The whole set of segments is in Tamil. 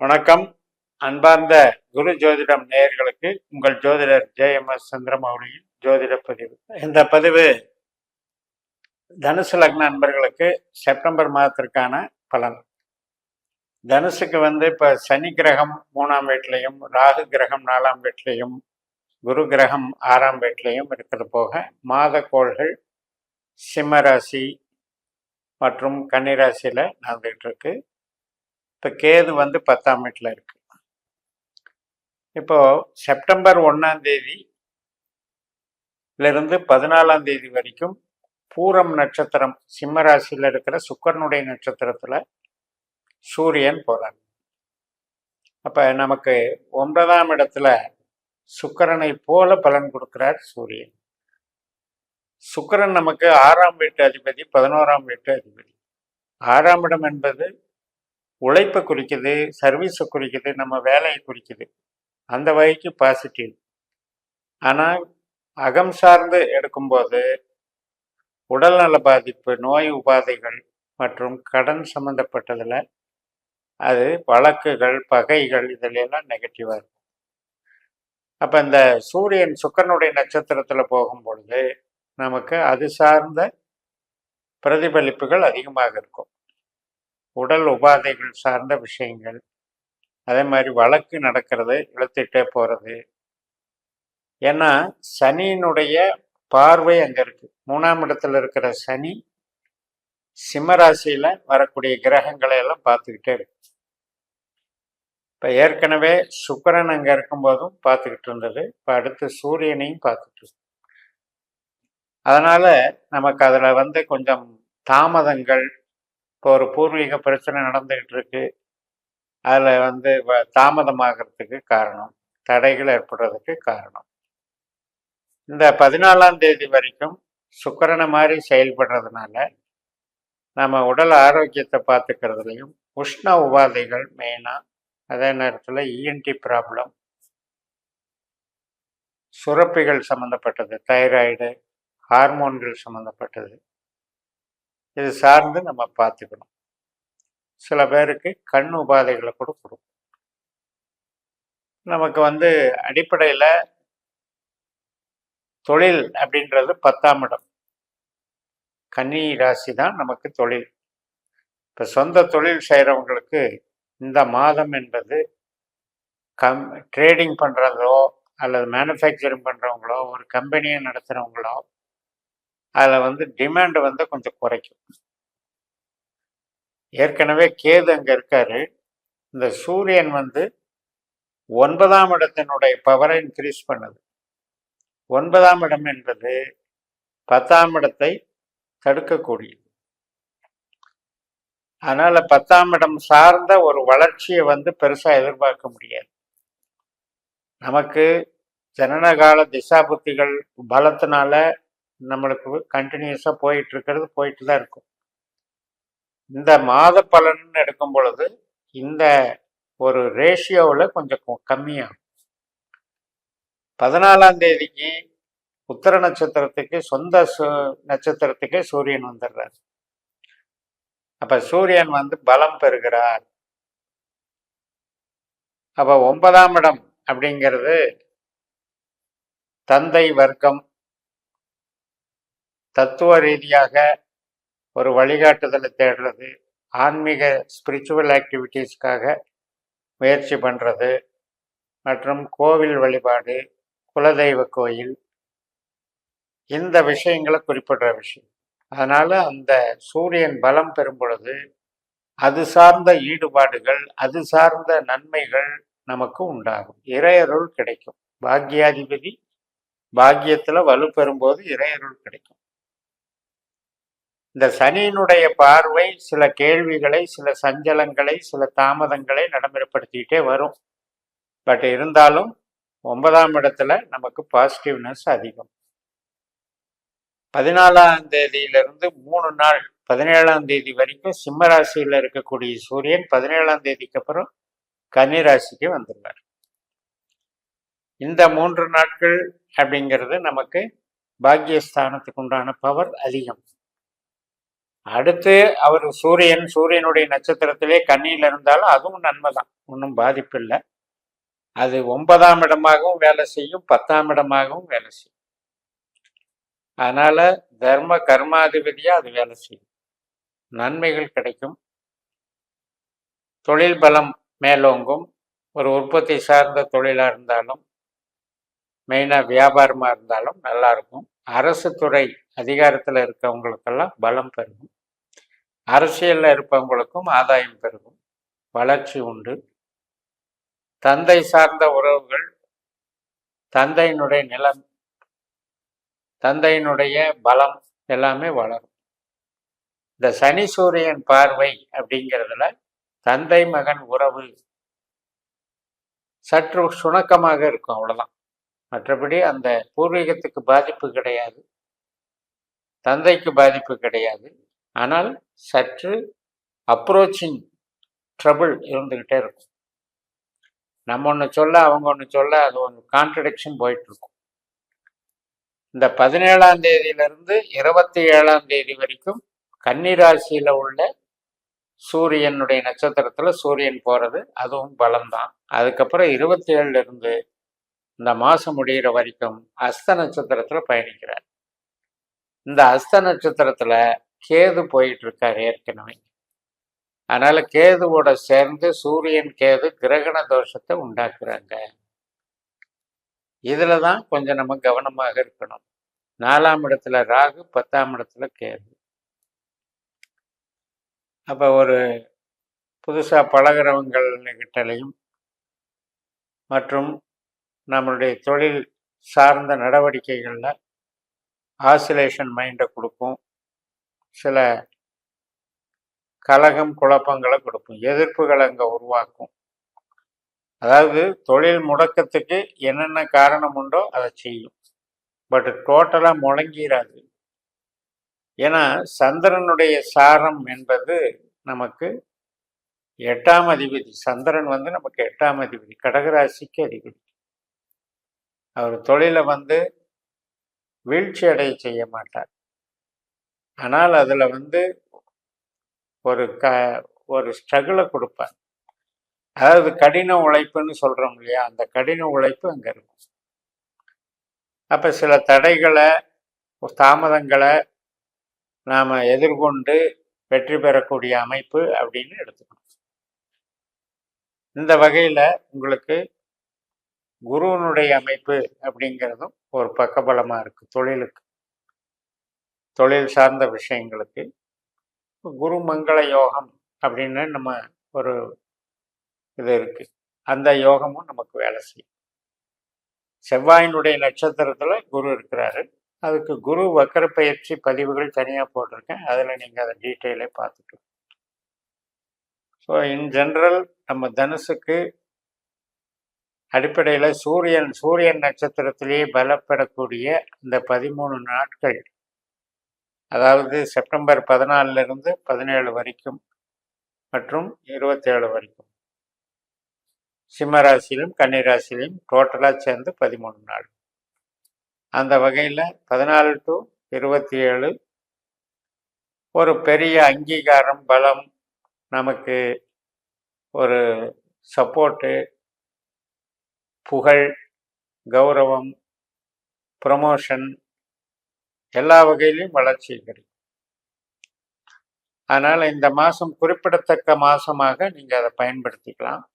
வணக்கம். அன்பார்ந்த குரு ஜோதிடம் நேயர்களுக்கு உங்கள் ஜோதிடர் ஜே.எம்.எஸ். சந்திரமௌலியின் ஜோதிட பதிவு. இந்த பதிவு தனுசு லக்ன நண்பர்களுக்கு செப்டம்பர் மாதத்திற்கான பலன். தனுசுக்கு இப்போ சனி கிரகம் 3ஆம் வீட்டிலையும், ராகு கிரகம் 4ஆம் வீட்டிலையும், குரு கிரகம் 6ஆம் வீட்டிலையும் இருக்கிறது போக மாத கோள்கள் சிம்ம ராசி மற்றும் கன்னிராசியில் நடந்துகிட்டு இருக்கு. இப்போ கேது 10ஆம் வீட்டில் இருக்கு. இப்போ செப்டம்பர் 1ஆம் தேதியிலிருந்து 14ஆம் தேதி வரைக்கும் பூரம் நட்சத்திரம் சிம்ம ராசியில் இருக்கிற சுக்கிரனுடைய நட்சத்திரத்தில் சூரியன் போறார். அப்போ நமக்கு 9ஆம் இடத்துல சுக்கிரனை போல பலன் கொடுக்கிறார் சூரியன். சுக்கிரன் நமக்கு 6ஆம் வீட்டு அதிபதி, 11ஆம் வீட்டு அதிபதி. 6ஆம் இடம் என்பது உழைப்பை குறிக்குது, சர்வீஸை குறிக்குது, நம்ம வேலையை குறிக்குது. அந்த வகைக்கு பாசிட்டிவ். ஆனால் அகம் சார்ந்து எடுக்கும்போது உடல்நல பாதிப்பு, நோய் உபாதைகள் மற்றும் கடன் சம்மந்தப்பட்டதில் அது வழக்குகள், பகைகள் இதிலெல்லாம் நெகட்டிவாக இருக்கும். அப்போ இந்த சூரியன் சுக்கிரனுடைய நட்சத்திரத்தில் போகும்பொழுது நமக்கு அது சார்ந்த பிரதிபலிப்புகள் அதிகமாக இருக்கும். உடல் உபாதைகள் சார்ந்த விஷயங்கள், அதே மாதிரி வழக்கு நடக்கிறது, இழுத்துட்டே போகிறது. ஏன்னா சனியினுடைய பார்வை அங்கே இருக்கு. 3ஆம் இடத்துல இருக்கிற சனி சிம்மராசியில் வரக்கூடிய கிரகங்களை எல்லாம் பார்த்துக்கிட்டே இருக்கு. இப்போ ஏற்கனவே சுக்கிரன் அங்கே இருக்கும்போதும் பார்த்துக்கிட்டு இருந்தது. இப்போ அடுத்து சூரியனையும் பார்த்துட்டு இருக்கு. அதனால நமக்கு அதில் கொஞ்சம் தாமதங்கள், இப்போ ஒரு பூர்வீக பிரச்சனை நடந்துகிட்டு இருக்கு, அதில் தாமதமாகிறதுக்கு காரணம், தடைகள் ஏற்படுறதுக்கு காரணம். இந்த 14ஆம் தேதி வரைக்கும் சுக்கிரனை மாதிரி செயல்படுறதுனால நம்ம உடல் ஆரோக்கியத்தை பார்த்துக்கிறதுலையும், உஷ்ண உபாதைகள் மெயினாக, அதே நேரத்தில் இஎன்டி ப்ராப்ளம், சுரப்பிகள் சம்மந்தப்பட்டது, தைராய்டு, ஹார்மோன்கள் சம்மந்தப்பட்டது, இது சார்ந்து நம்ம பார்த்துக்கணும். சில பேருக்கு கண் உபாதைகளை கூட கொடுக்கும். நமக்கு அடிப்படையில் தொழில் அப்படின்றது 10ஆம் இடம். கன்னி ராசி தான் நமக்கு தொழில். இப்போ சொந்த தொழில் செய்கிறவங்களுக்கு இந்த மாதம் என்பது ட்ரேடிங் பண்ணுறதோ அல்லது மேனுஃபேக்சரிங் பண்ணுறவங்களோ, ஒரு கம்பெனியை நடத்துகிறவங்களோ, அதில் டிமாண்டு கொஞ்சம் குறைக்கும். ஏற்கனவே கேது அங்கே இருக்காரு. இந்த சூரியன் 9ஆம் இடத்தினுடைய பவரை இன்க்ரீஸ் பண்ணுது. 9ஆம் இடம் என்பது 10ஆம் இடத்தை தடுக்கக்கூடியது. அதனால 10ஆம் இடம் சார்ந்த ஒரு வளர்ச்சியை பெருசாக எதிர்பார்க்க முடியாது. நமக்கு ஜனனகால திசா புத்திகள் பலத்தினால நம்மளுக்கு கண்டினியூஸாக போயிட்டு தான் இருக்கும். இந்த மாத பலன்னு எடுக்கும் பொழுது இந்த ஒரு ரேஷியோவில் கொஞ்சம் கம்மியாகும். 14ஆம் தேதிக்கு உத்தர நட்சத்திரத்துக்கு சொந்த நட்சத்திரத்துக்கே சூரியன் வந்துடுறார். அப்போ சூரியன் பலம் பெறுகிறார். அப்போ 9ஆம் இடம் அப்படிங்கிறது தந்தை வர்க்கம், தத்துவ ரீதியாக ஒரு வழிகாட்டுதலை தேடுறது, ஆன்மீக ஸ்பிரிச்சுவல் ஆக்டிவிட்டீஸ்க்காக முயற்சி பண்ணுறது, மற்றும் கோவில் வழிபாடு, குலதெய்வ கோயில், இந்த விஷயங்களை குறிப்பிடுற விஷயம். அதனால் அந்த சூரியன் பலம் பெறும் பொழுது அது சார்ந்த ஈடுபாடுகள், அது சார்ந்த நன்மைகள் நமக்கு உண்டாகும். இறையருள் கிடைக்கும். பாக்யாதிபதி பாக்கியத்தில் வலு பெறும்போது இறையருள் கிடைக்கும். இந்த சனியினுடைய பார்வை சில கேள்விகளை, சில சஞ்சலங்களை, சில தாமதங்களை நடைமுறைப்படுத்திக்கிட்டே வரும். பட் இருந்தாலும் 9ஆம் இடத்துல நமக்கு பாசிட்டிவ்னஸ் அதிகம். 14ஆம் தேதியிலிருந்து 3 நாள் 17ஆம் தேதி வரைக்கும் சிம்ம ராசியில் இருக்கக்கூடிய சூரியன் 17ஆம் தேதிக்கு அப்புறம் கன்னி ராசிக்கு வந்துடுவார். இந்த 3 நாட்கள் அப்படிங்கிறது நமக்கு பாக்கியஸ்தானத்துக்கு உண்டான பவர் அதிகம். அடுத்து அவர் சூரியனுடைய நட்சத்திரத்திலே கன்னியில் இருந்தாலும் அதுவும் நன்மை தான், ஒன்றும் பாதிப்பு இல்லை. அது 9ஆம் இடமாகவும் வேலை செய்யும், 10ஆம் இடமாகவும் வேலை செய்யும். அதனால தர்ம கர்மாதிபதியா அது வேலை செய்யும், நன்மைகள் கிடைக்கும், தொழில் பலம் மேலோங்கும். ஒரு உற்பத்தி சார்ந்த தொழிலாக இருந்தாலும், மெயினாக வியாபாரமாக இருந்தாலும் நல்லா இருக்கும். அரசு துறை அதிகாரத்தில் இருக்கவங்களுக்கெல்லாம் பலம் பெருகும், அரசியலில் இருப்பவங்களுக்கும் ஆதாயம் பெருகும், வளர்ச்சி உண்டு. தந்தை சார்ந்த உறவுகள், தந்தையினுடைய நிலம், தந்தையினுடைய பலம் எல்லாமே வளரும். இந்த சனி சூரியன் பார்வை அப்படிங்கிறதுல தந்தை மகன் உறவு சற்று சுணக்கமாக இருக்கும், அவ்வளவுதான். மற்றபடி அந்த பூர்வீகத்துக்கு பாதிப்பு கிடையாது, தந்தைக்கு பாதிப்பு கிடையாது. ஆனால் சற்று அப்ரோச்சிங் ட்ரபிள் இருந்துகிட்டே இருக்கும். நம்ம ஒன்று சொல்ல அவங்க ஒன்று சொல்ல அது ஒரு கான்ட்ரடிக்ஷன் போயிட்டு இருக்கும். இந்த 17ஆம் தேதியிலிருந்து 27ஆம் தேதி வரைக்கும் கன்னிராசியில உள்ள சூரியனுடைய நட்சத்திரத்துல சூரியன் போறது அதுவும் பலம்தான். அதுக்கப்புறம் 27ல இருந்து இந்த மாசம் முடிகிற வரைக்கும் அஸ்த நட்சத்திரத்துல பயணிக்கிறார். இந்த அஸ்த நட்சத்திரத்துல கேது போயிட்டு இருக்கார் ஏற்கனவே. அதனால கேதுவோட சேர்ந்து சூரியன் கேது கிரகண தோஷத்தை உண்டாக்குறாங்க. இதுலதான் கொஞ்சம் நம்ம கவனமாக இருக்கணும். 4ஆம் இடத்துல ராகு, 10ஆம் இடத்துல கேது. அப்ப ஒரு புதுசா பழகிறவங்ககிட்டலையும் மற்றும் நம்மளுடைய தொழில் சார்ந்த நடவடிக்கைகள்ல ஆசிலேஷன் மைண்டை கொடுக்கும், சில கலகம் குழப்பங்களை கொடுக்கும், எதிர்ப்புகளை அங்க உருவாக்கும். அதாவது தொழில் முடக்கத்துக்கு என்னென்ன காரணம் உண்டோ அதை செய்யும், பட் டோட்டலா முழங்கிராது. ஏன்னா சந்திரனுடைய சாரம் என்பது நமக்கு 8ஆம் அதிபதி. சந்திரன் நமக்கு 8ஆம் அதிபதி, கடகராசிக்கு அதிபதி. அவர் தொழிலை வீழ்ச்சி அடைய செய்ய மாட்டார். ஆனால் அதுல ஒரு ஸ்ட்ரகிளை கொடுப்பார். அதாவது கடின உழைப்புன்னு சொல்றோம் இல்லையா, அந்த கடின உழைப்பு அங்க இருக்கும். அப்ப சில தடைகளை, தாமதங்களை நாம எதிர்கொண்டு வெற்றி பெறக்கூடிய அமைப்பு அப்படின்னு எடுத்துக்கணும். இந்த வகையில உங்களுக்கு குருவனுடைய அமைப்பு அப்படிங்கிறதும் ஒரு பக்கபலமா இருக்கு. தொழில் சார்ந்த விஷயங்களுக்கு குரு மங்கள யோகம் அப்படின்னு நம்ம ஒரு இது இருக்கு, அந்த யோகமும் நமக்கு வேலை செய்யும். செவ்வாயினுடைய நட்சத்திரத்துல குரு இருக்கிறாரு. அதுக்கு குரு வக்கர பயிற்சி பதிவுகள் தனியா போட்டிருக்கேன், அதுல நீங்க அதை டீட்டெயிலே பார்த்துக்கலாம். ஸோ இன் ஜென்ரல் நம்ம தனுசுக்கு அடிப்படையில் சூரியன் நட்சத்திரத்திலேயே பலப்படக்கூடிய இந்த 13 நாட்கள், அதாவது செப்டம்பர் 14 இருந்து 17 வரைக்கும் மற்றும் 27 வரைக்கும் சிம்ம ராசியிலும் கன்னிராசியிலும் டோட்டலா சேர்ந்து 13 நாள். அந்த வகையில் 14 to 27 ஒரு பெரிய அங்கீகாரம், பலம், நமக்கு ஒரு சப்போர்ட்டு, புகழ், கௌரவம், ப்ரமோஷன் எல்லா வகையிலையும் வளர்ச்சி கிடைக்கும். அதனால இந்த மாதம் குறிப்பிடத்தக்க மாதமாக நீங்க அதை பயன்படுத்திக்கலாம்.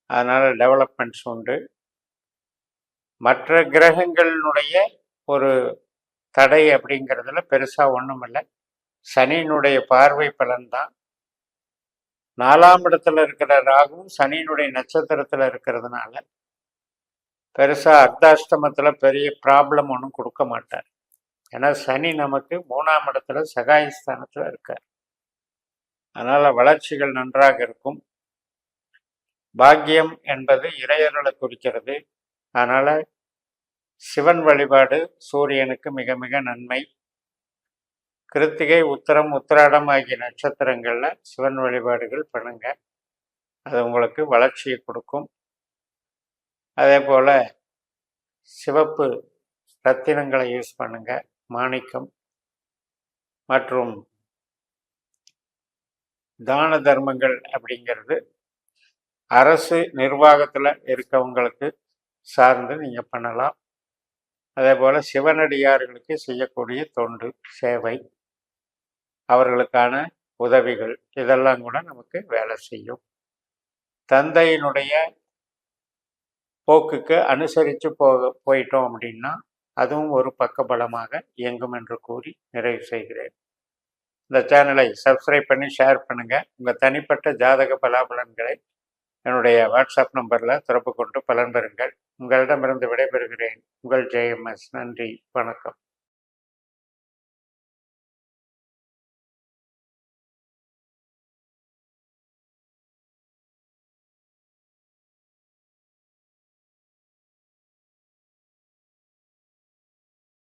அதனால டெவலப்மெண்ட்ஸ் உண்டு. மற்ற கிரகங்களினுடைய ஒரு தடை அப்படிங்கிறதுல பெருசா ஒன்றும் இல்லை. சனியினுடைய பார்வை பலன்தான். 4ஆம் இடத்துல இருக்கிற ராகுவும் சனியினுடைய நட்சத்திரத்துல இருக்கிறதுனால பெருசா அர்த்தாஷ்டமத்துல பெரிய ப்ராப்ளம் ஒன்றும் கொடுக்க மாட்டார். ஏன்னா சனி நமக்கு 3ஆம் இடத்துல சகாயஸ்தானத்துல இருக்கார். அதனால வளர்ச்சிகள் நன்றாக இருக்கும். பாக்கியம் என்பது இறையருளை குறிக்கிறது. அதனால சிவன் வழிபாடு சூரியனுக்கு மிக மிக நன்மை. கிருத்திகை, உத்தரம், உத்திராடம் ஆகிய நட்சத்திரங்கள்ல சிவன் வழிபாடுகள் பண்ணுங்க, அது உங்களுக்கு வளர்ச்சியை கொடுக்கும். அதே போல சிவப்பு ரத்தினங்களை யூஸ் பண்ணுங்க, மாணிக்கம் மற்றும் தான தர்மங்கள் அப்படிங்கிறது அரசு நிர்வாகத்தில் இருக்கவங்களுக்கு சார்ந்து நீங்கள் பண்ணலாம். அதே போல் சிவனடியார்களுக்கு செய்யக்கூடிய தொண்டு சேவை, அவர்களுக்கான உதவிகள், இதெல்லாம் கூட நமக்கு வேலை செய்யும். தந்தையினுடைய போக்குக்கு அனுசரித்து போயிட்டோம் அப்படின்னா அதுவும் ஒரு பக்கபலமாக இயங்கும் என்று கூறி நிறைவு செய்கிறேன். இந்த சேனலை சப்ஸ்கிரைப் பண்ணி ஷேர் பண்ணுங்கள். உங்கள் தனிப்பட்ட ஜாதக பலாபலன்களை என்னுடைய வாட்ஸ்அப் நம்பரில் தொடர்பு கொண்டு பலன் பெறுங்கள். உங்களிடமிருந்து விடைபெறுகிறேன். உங்கள் JMS. நன்றி, வணக்கம்.